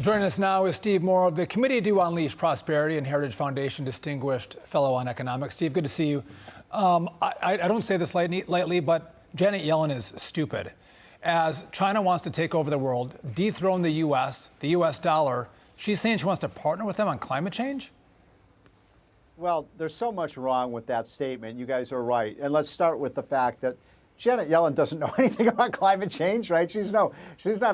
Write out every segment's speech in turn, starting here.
Joining us now is Steve Moore of the Committee to Unleash Prosperity and Heritage Foundation Distinguished Fellow on Economics. Steve, good to see you. I don't say this lightly, but Janet Yellen is stupid. As China wants to take over the world, dethrone the U.S., the U.S. dollar, she's saying she wants to partner with them on climate change? Well, there's so much wrong with that statement. You guys are right. And let's start with the fact that Janet Yellen doesn't know anything about climate change, right? She's not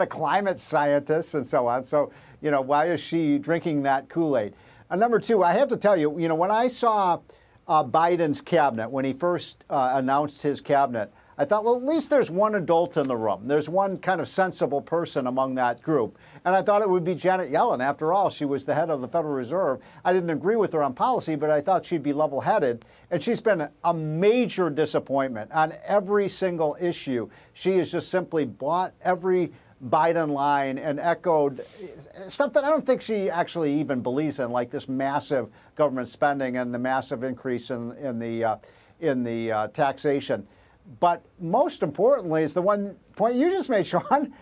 a climate scientist and so on. So, why is she drinking that Kool-Aid? Number two, I have to tell you, when I saw Biden's cabinet, when he first announced his cabinet, I thought, well, at least there's one adult in the room. There's one kind of sensible person among that group. And I thought it would be Janet Yellen. After all, she was the head of the Federal Reserve. I didn't agree with her on policy, but I thought she'd be level-headed. And she's been a major disappointment on every single issue. She has just simply bought every Biden line and echoed stuff that I don't think she actually even believes in, like this massive government spending and the massive increase in the taxation. But most importantly is the one point you just made, Sean.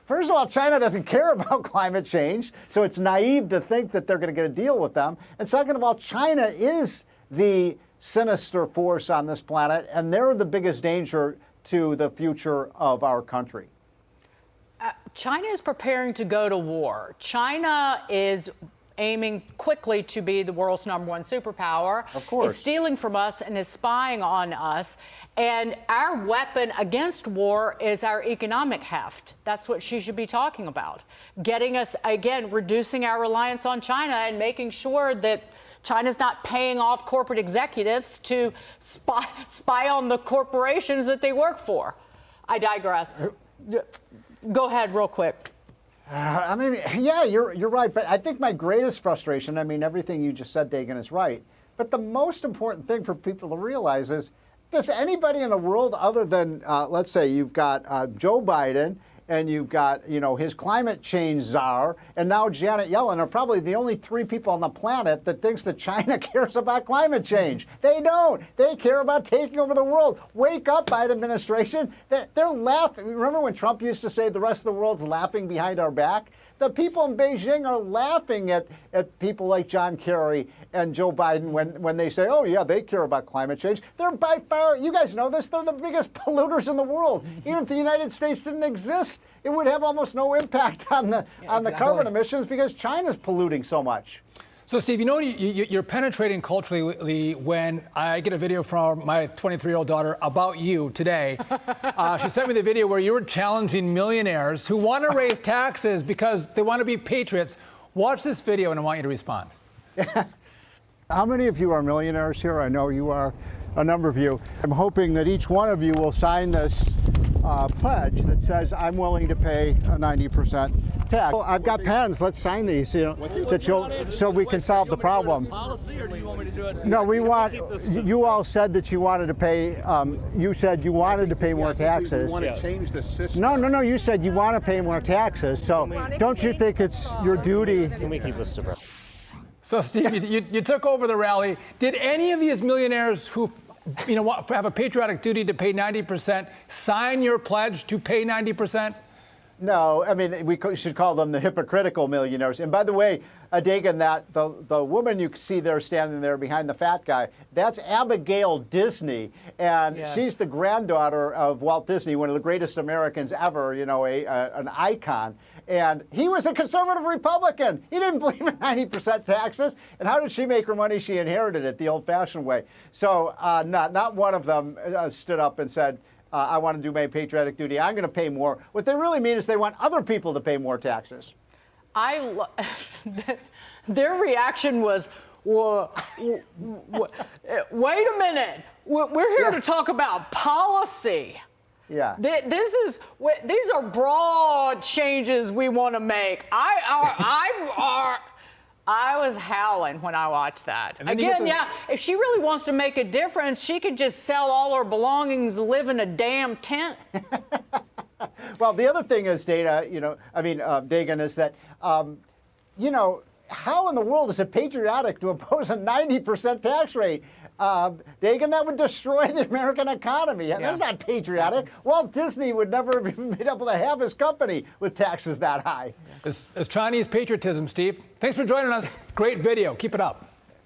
First of all, China doesn't care about climate change, so it's naive to think that they're going to get a deal with them. And second of all, China is the sinister force on this planet, and they're the biggest danger to the future of our country. China is preparing to go to war. China is aiming quickly to be the world's #1 superpower. Of course. Is stealing from us and is spying on us. And our weapon against war is our economic heft. That's what she should be talking about. Getting us, again, reducing our reliance on China and making sure that China's not paying off corporate executives to spy on the corporations that they work for. I digress. Go ahead real quick. Yeah, you're right. But I think my greatest frustration, everything you just said, Dagan, is right. But the most important thing for people to realize is, does anybody in the world other than, let's say, you've got Joe Biden and you've got, his climate change czar, and now Janet Yellen are probably the only three people on the planet that thinks that China cares about climate change. They don't. They care about taking over the world. Wake up, Biden administration. They're laughing. Remember when Trump used to say the rest of the world's laughing behind our back? The people in Beijing are laughing at people like John Kerry and Joe Biden when they say, oh, yeah, they care about climate change. They're by far, you guys know this, they're the biggest polluters in the world. Even if the United States didn't exist, it would have almost no impact on the carbon emissions because China's polluting so much. So, Steve, you're penetrating culturally when I get a video from my 23-year-old daughter about you today. She sent me the video where you were challenging millionaires who want to raise taxes because they want to be patriots. Watch this video, and I want you to respond. How many of you are millionaires here? I know you are, a number of you. I'm hoping that each one of you will sign this pledge that says I'm willing to pay a 90% tax. Well, I've got pens. Let's sign these, so we can solve the problem. Policy, or do you want me to do it? No, we want. You all said that you wanted to pay. You said you wanted to pay more taxes. We want to change the system. No. You said you want to pay more taxes. So don't you think it's your duty? Can we keep this to breath? So, Steve, you took over the rally. Did any of these millionaires who have a patriotic duty to pay 90% sign your pledge to pay 90%? No, we should call them the hypocritical millionaires. And by the way, Dagan, that the woman you see there standing there behind the fat guy, that's Abigail Disney, and Yes. She's the granddaughter of Walt Disney, one of the greatest Americans ever. An icon. And he was a conservative Republican. He didn't believe in 90% taxes. And how did she make her money? She inherited it the old-fashioned way. So not one of them stood up and said, I want to do my patriotic duty. I'm going to pay more. What they really mean is they want other people to pay more taxes. Their reaction was, wait a minute. We're here to talk about policy. Yeah. These are broad changes we want to make. I was howling when I watched that. Again, if she really wants to make a difference, she could just sell all her belongings, live in a damn tent. Well, the other thing is, Dagan, is that, how in the world is it patriotic to impose a 90% tax rate? Dagan, that would destroy the American economy. And that's not patriotic. Walt Disney would never have been able to have his company with taxes that high. It's Chinese patriotism, Steve. Thanks for joining us. Great video. Keep it up.